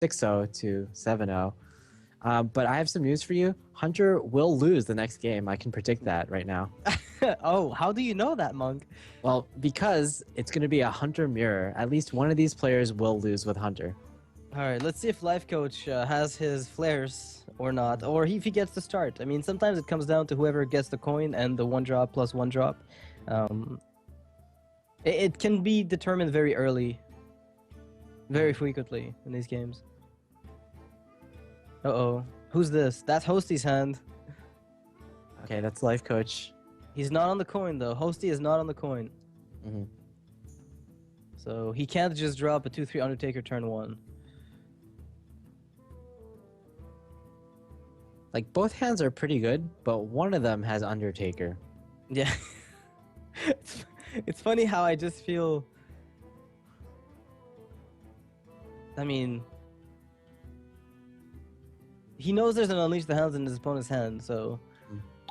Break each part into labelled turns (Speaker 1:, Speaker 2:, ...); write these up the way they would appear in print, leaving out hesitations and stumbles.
Speaker 1: 6-0 to 7-0. But I have some news for you. Hunter will lose the next game. I can predict that right now.
Speaker 2: Oh, how do you know that, Monk?
Speaker 1: Well, because it's going to be a Hunter mirror. At least one of these players will lose with Hunter.
Speaker 2: All right, let's see if Lifecoach has his flares or not, or if he gets the start. I mean, sometimes it comes down to whoever gets the coin and the 1 drop plus 1 drop. It can be determined very early, very frequently in these games. Uh-oh. Who's this? That's Hosty's hand.
Speaker 1: Okay, that's Lifecoach.
Speaker 2: He's not on the coin, though. Hosty is not on the coin.
Speaker 1: Mm-hmm.
Speaker 2: So he can't just drop a 2-3 Undertaker turn 1.
Speaker 1: Like, both hands are pretty good, but one of them has Undertaker.
Speaker 2: Yeah. It's funny how I just feel... I mean... He knows there's an Unleash the Hounds in his opponent's hand, so...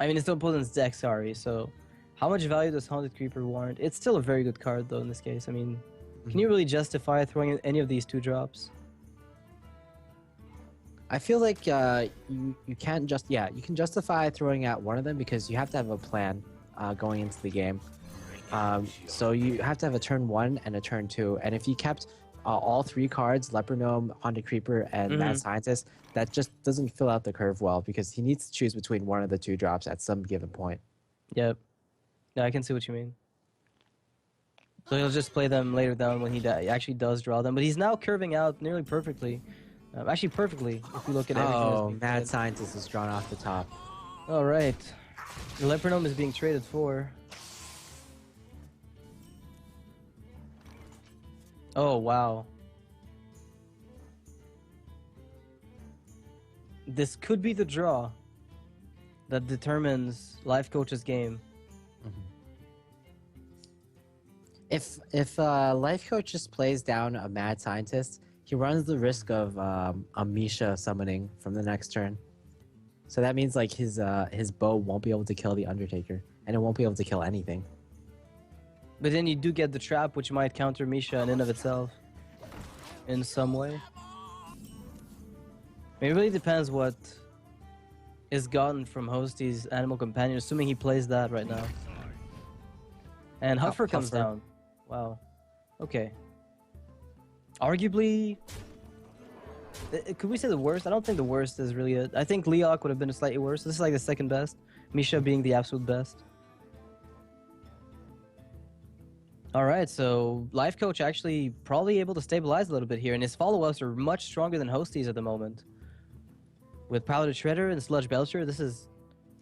Speaker 2: I mean, his opponent's deck, sorry, so... How much value does Haunted Creeper warrant? It's still a very good card, though, in this case. I mean, can you really justify throwing any of these 2 drops?
Speaker 1: I feel like you can't just... Yeah, you can justify throwing out one of them because you have to have a plan going into the game. So you have to have a turn 1 and a turn 2, and if you kept all 3 cards, Leper Gnome, Haunted Creeper, and Mad Scientist, that just doesn't fill out the curve well because he needs to choose between one of the 2 drops at some given point.
Speaker 2: Yep. Yeah, I can see what you mean. So he'll just play them later down when he actually does draw them, but he's now curving out nearly perfectly. Actually perfectly, if you look at everything.
Speaker 1: Oh, Mad Scientist is drawn off the top.
Speaker 2: Alright. The Leper Gnome is being traded for. Oh, wow. This could be the draw that determines Lifecoach's game.
Speaker 1: If Lifecoach just plays down a Mad Scientist, he runs the risk of a Misha summoning from the next turn. So that means like his bow won't be able to kill the Undertaker, and it won't be able to kill anything.
Speaker 2: But then you do get the trap, which might counter Misha in and of itself, in some way. It really depends what is gotten from Hosty's Animal Companion, assuming he plays that right now. And Huffer comes down. Wow. Okay. Arguably, could we say the worst? I don't think the worst is really it. I think Leok would have been slightly worse. This is like the second best. Misha being the absolute best. Alright, so Lifecoach actually probably able to stabilize a little bit here, and his follow-ups are much stronger than Hosty's at the moment. With Paladin Shredder and Sludge Belcher, this is...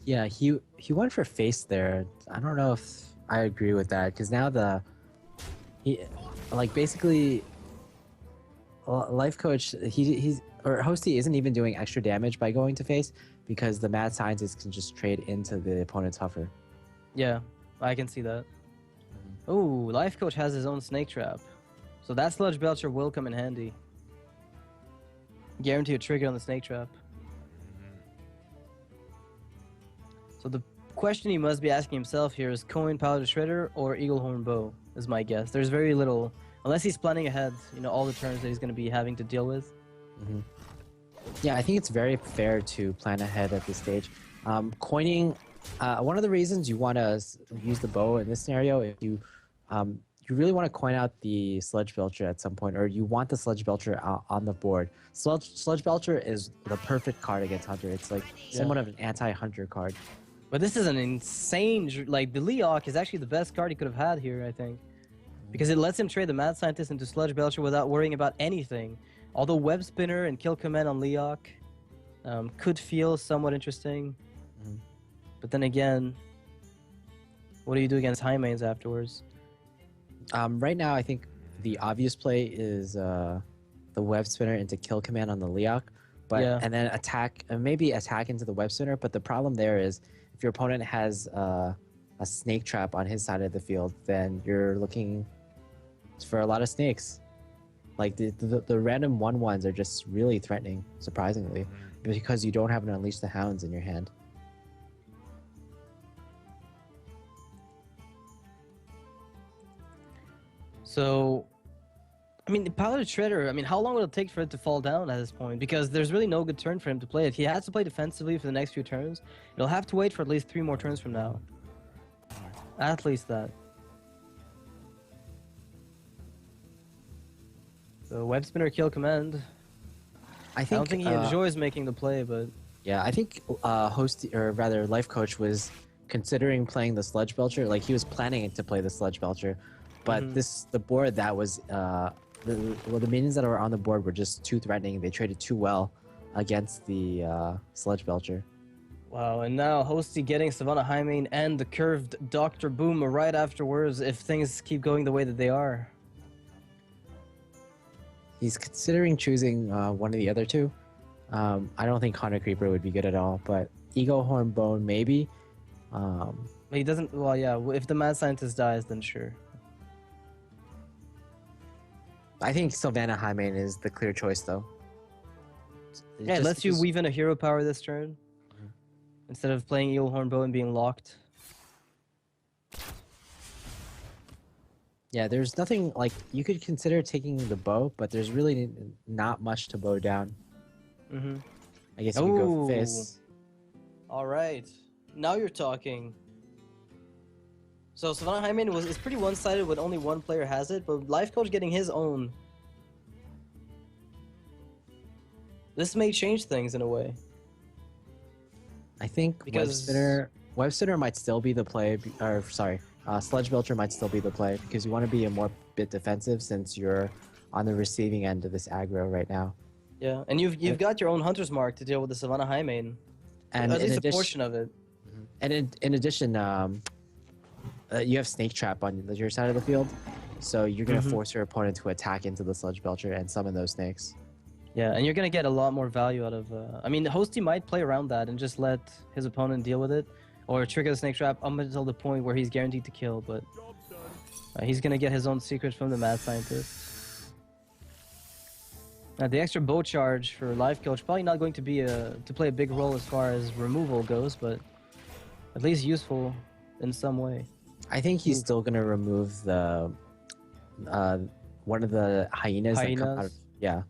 Speaker 1: Yeah, he went for face there. I don't know if I agree with that, because now basically... Lifecoach, or Hosty isn't even doing extra damage by going to face because the Mad Scientist can just trade into the opponent's Huffer.
Speaker 2: Yeah, I can see that. Oh, Lifecoach has his own Snake Trap. So that Sludge Belcher will come in handy. Guarantee a trigger on the Snake Trap. So the question he must be asking himself here is Coin, Paladin Shredder, or Eaglehorn Bow, is my guess. There's very little... Unless he's planning ahead, you know, all the turns that he's going to be having to deal with.
Speaker 1: Yeah, I think it's very fair to plan ahead at this stage. Coining, one of the reasons you want to use the bow in this scenario, if you really want to coin out the Sludge Belcher at some point, or you want the Sludge Belcher on the board. Sludge Belcher is the perfect card against Hunter. It's like somewhat of an anti-Hunter card.
Speaker 2: But this is an insane... Like, the Leok is actually the best card he could have had here, I think. Because it lets him trade the Mad Scientist into Sludge Belcher without worrying about anything. Although Web Spinner and Kill Command on Leok could feel somewhat interesting. But then again, what do you do against high mains afterwards?
Speaker 1: Right now, I think the obvious play is the Web Spinner into Kill Command on the Leok. And then maybe attack into the Web Spinner. But the problem there is if your opponent has a Snake Trap on his side of the field, then you're looking for a lot of snakes. Like the random 1/1s are just really threatening, surprisingly, because you don't have an Unleash the Hounds in your hand.
Speaker 2: So I mean, the Pilot Shredder, I mean, how long will it take for it to fall down at this point? Because there's really no good turn for him to play. If he has to play defensively for the next few turns, he'll have to wait for at least 3 more turns from now. At least that. So Web Spinner Kill Command. I don't think he enjoys making the play, but...
Speaker 1: Yeah, I think Hosty, or rather Lifecoach, was considering playing the Sludge Belcher. Like, he was planning to play the Sludge Belcher. But the board that was... the minions that were on the board were just too threatening. They traded too well against the Sludge Belcher.
Speaker 2: Wow, and now Hosty getting Savannah Highmane and the curved Dr. Boom right afterwards if things keep going the way that they are.
Speaker 1: He's considering choosing one of the other two. I don't think Haunted Creeper would be good at all, but Ego Horn Bone maybe.
Speaker 2: He doesn't... Well, yeah, if the Mad Scientist dies, then sure.
Speaker 1: I think Savannah Highmane is the clear choice, though.
Speaker 2: Yeah, it lets you weave in a hero power this turn. Instead of playing Eel Horn Bow and being locked.
Speaker 1: Yeah, there's nothing, like, you could consider taking the bow, but there's really not much to bow down. I guess you could go Fist.
Speaker 2: Alright. Now you're talking. So Savannah Highmane is pretty one-sided when only one player has it, but Lifecoach getting his own. This may change things in a way.
Speaker 1: I think Web Spinner might still be the play, or sorry, Sludge Belcher might still be the play, because you want to be a more bit defensive since you're on the receiving end of this aggro right now.
Speaker 2: Yeah, and you've got your own Hunter's Mark to deal with the Savannah Highmane.
Speaker 1: And
Speaker 2: at least a portion of it.
Speaker 1: And in addition, you have Snake Trap on your side of the field, so you're going to force your opponent to attack into the Sludge Belcher and summon those snakes.
Speaker 2: Yeah, and you're going to get a lot more value out of... I mean, Hosty might play around that and just let his opponent deal with it, or trigger the Snake Trap up until the point where he's guaranteed to kill, but he's going to get his own secrets from the Mad Scientist. Now, the extra bow charge for Lifecoach probably not going to be to play a big role as far as removal goes, but at least useful in some way.
Speaker 1: I think he's still going to remove the one of the hyenas. That come out of, yeah.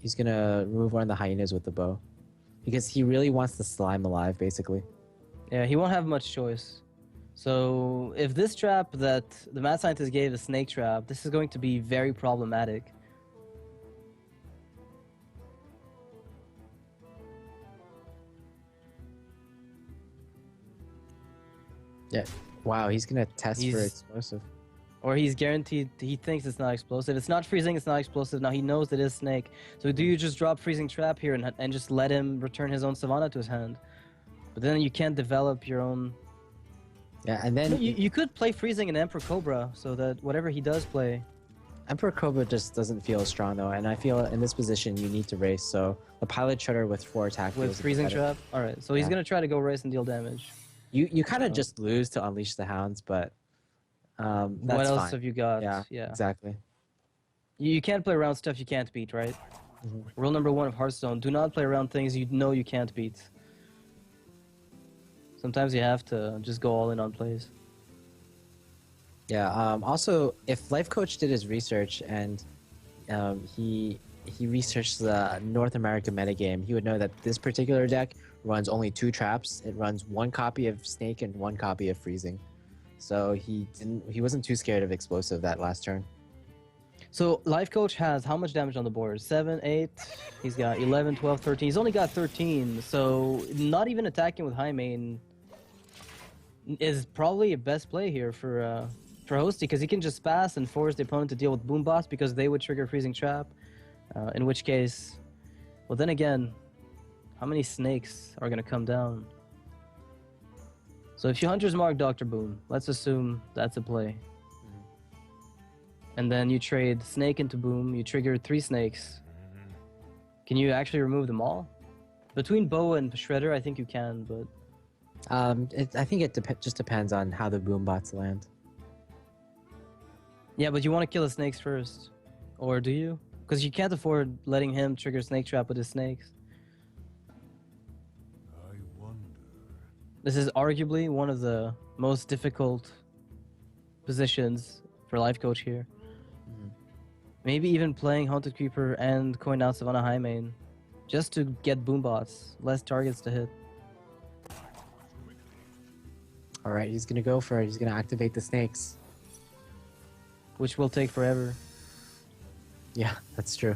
Speaker 1: He's going to remove one of the hyenas with the bow. Because he really wants the slime alive, basically.
Speaker 2: Yeah, he won't have much choice. So, if this trap that the Mad Scientist gave, the Snake Trap, this is going to be very problematic.
Speaker 1: Yeah. Wow, he's going to test for explosive.
Speaker 2: Or he's guaranteed, he thinks it's not explosive. It's not freezing, it's not explosive. Now he knows it is Snake. So do you just drop Freezing Trap here and just let him return his own Savannah to his hand? But then you can't develop your own...
Speaker 1: Yeah, and then...
Speaker 2: You could play Freezing and Emperor Cobra so that whatever he does play...
Speaker 1: Emperor Cobra just doesn't feel strong though, and I feel in this position you need to race, so the Pilot Shredder with 4 attack
Speaker 2: with Freezing Trap? Alright, so he's going to try to go race and deal damage.
Speaker 1: You kind of just lose to Unleash the Hounds, but... that's
Speaker 2: what else
Speaker 1: fine.
Speaker 2: have you got?
Speaker 1: Yeah, exactly.
Speaker 2: You can't play around stuff you can't beat, right? Rule number 1 of Hearthstone, do not play around things you know you can't beat. Sometimes you have to just go all in on plays.
Speaker 1: Yeah, also, if Lifecoach did his research and he researched the North American metagame, he would know that this particular deck runs only 2 traps. It runs 1 copy of Snake and 1 copy of Freezing. So he wasn't too scared of explosive that last turn.
Speaker 2: So Lifecoach has how much damage on the board? 7, 8. He's got 11, 12, 13. He's only got 13. So not even attacking with Highmane is probably a best play here for Hosty, because he can just pass and force the opponent to deal with Boom Boss because they would trigger Freezing Trap. In which case, well then again, how many snakes are gonna come down? So if you Hunter's Mark Dr. Boom, let's assume that's a play. And then you trade Snake into Boom, you trigger 3 snakes. Can you actually remove them all? Between Bow and Shredder, I think you can, but...
Speaker 1: I think it just depends on how the Boom bots land.
Speaker 2: Yeah, but you want to kill the snakes first. Or do you? Because you can't afford letting him trigger Snake Trap with his snakes. This is arguably one of the most difficult positions for Lifecoach here. Maybe even playing Haunted Creeper and Coin Out Savannah High main. Just to get boom bots. Less targets to hit.
Speaker 1: Alright, he's gonna go for it. He's gonna activate the snakes.
Speaker 2: Which will take forever.
Speaker 1: Yeah, that's true.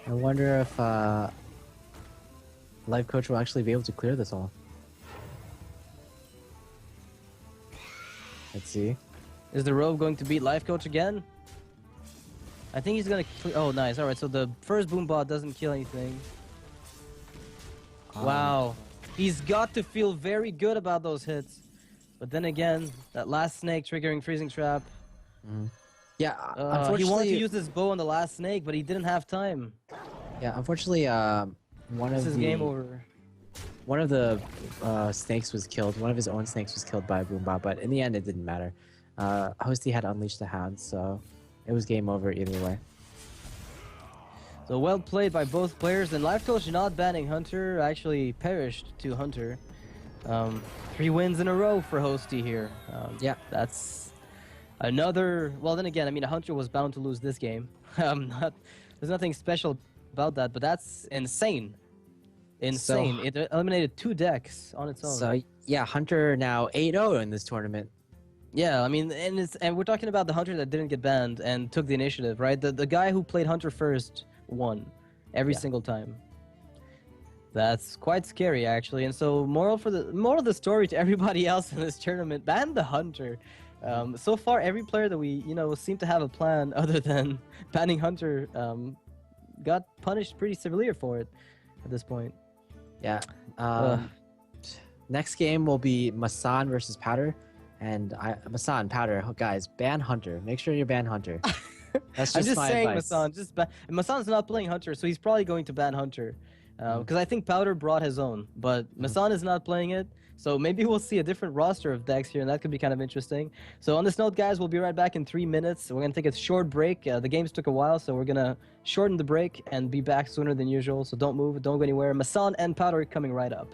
Speaker 1: I wonder if Lifecoach will actually be able to clear this all. Let's see.
Speaker 2: Is the Rogue going to beat Lifecoach again? I think he's gonna. Oh, nice. All right. So the first boom bot doesn't kill anything. Wow. He's got to feel very good about those hits. But then again, that last snake triggering freezing trap.
Speaker 1: Yeah,
Speaker 2: unfortunately, he wanted to use his bow on the last snake, but he didn't have time.
Speaker 1: Yeah, unfortunately,
Speaker 2: This is game over.
Speaker 1: One of the snakes was killed. One of his own snakes was killed by a boombot, but in the end, it didn't matter. Hosty had unleashed the hound, so it was game over either way.
Speaker 2: So well played by both players, and Lifecoach not banning Hunter actually perished to Hunter. 3 wins in a row for Hosty here.
Speaker 1: Yeah,
Speaker 2: that's another. Well, then again, I mean, Hunter was bound to lose this game. There's nothing special about that, but that's insane. Insane. So, it eliminated 2 decks on its own.
Speaker 1: So yeah, Hunter now 8-0 in this tournament.
Speaker 2: Yeah, I mean, and we're talking about the Hunter that didn't get banned and took the initiative, right? The guy who played Hunter first won every single time. That's quite scary, actually. And so, moral of the story to everybody else in this tournament: ban the Hunter. So far, every player that we seem to have a plan other than banning Hunter got punished pretty severely for it at this point.
Speaker 1: Yeah. Next game will be Masan versus Powder. And Masan, Powder, guys, ban Hunter. Make sure you ban Hunter. That's just
Speaker 2: I'm just
Speaker 1: my
Speaker 2: saying,
Speaker 1: advice.
Speaker 2: Masan. Masan's not playing Hunter, so he's probably going to ban Hunter. Because I think Powder brought his own, but Masan is not playing it. So maybe we'll see a different roster of decks here, and that could be kind of interesting. So on this note, guys, we'll be right back in 3 minutes. We're going to take a short break. The games took a while, so we're going to shorten the break and be back sooner than usual. So don't move, don't go anywhere. Masan and Powder coming right up.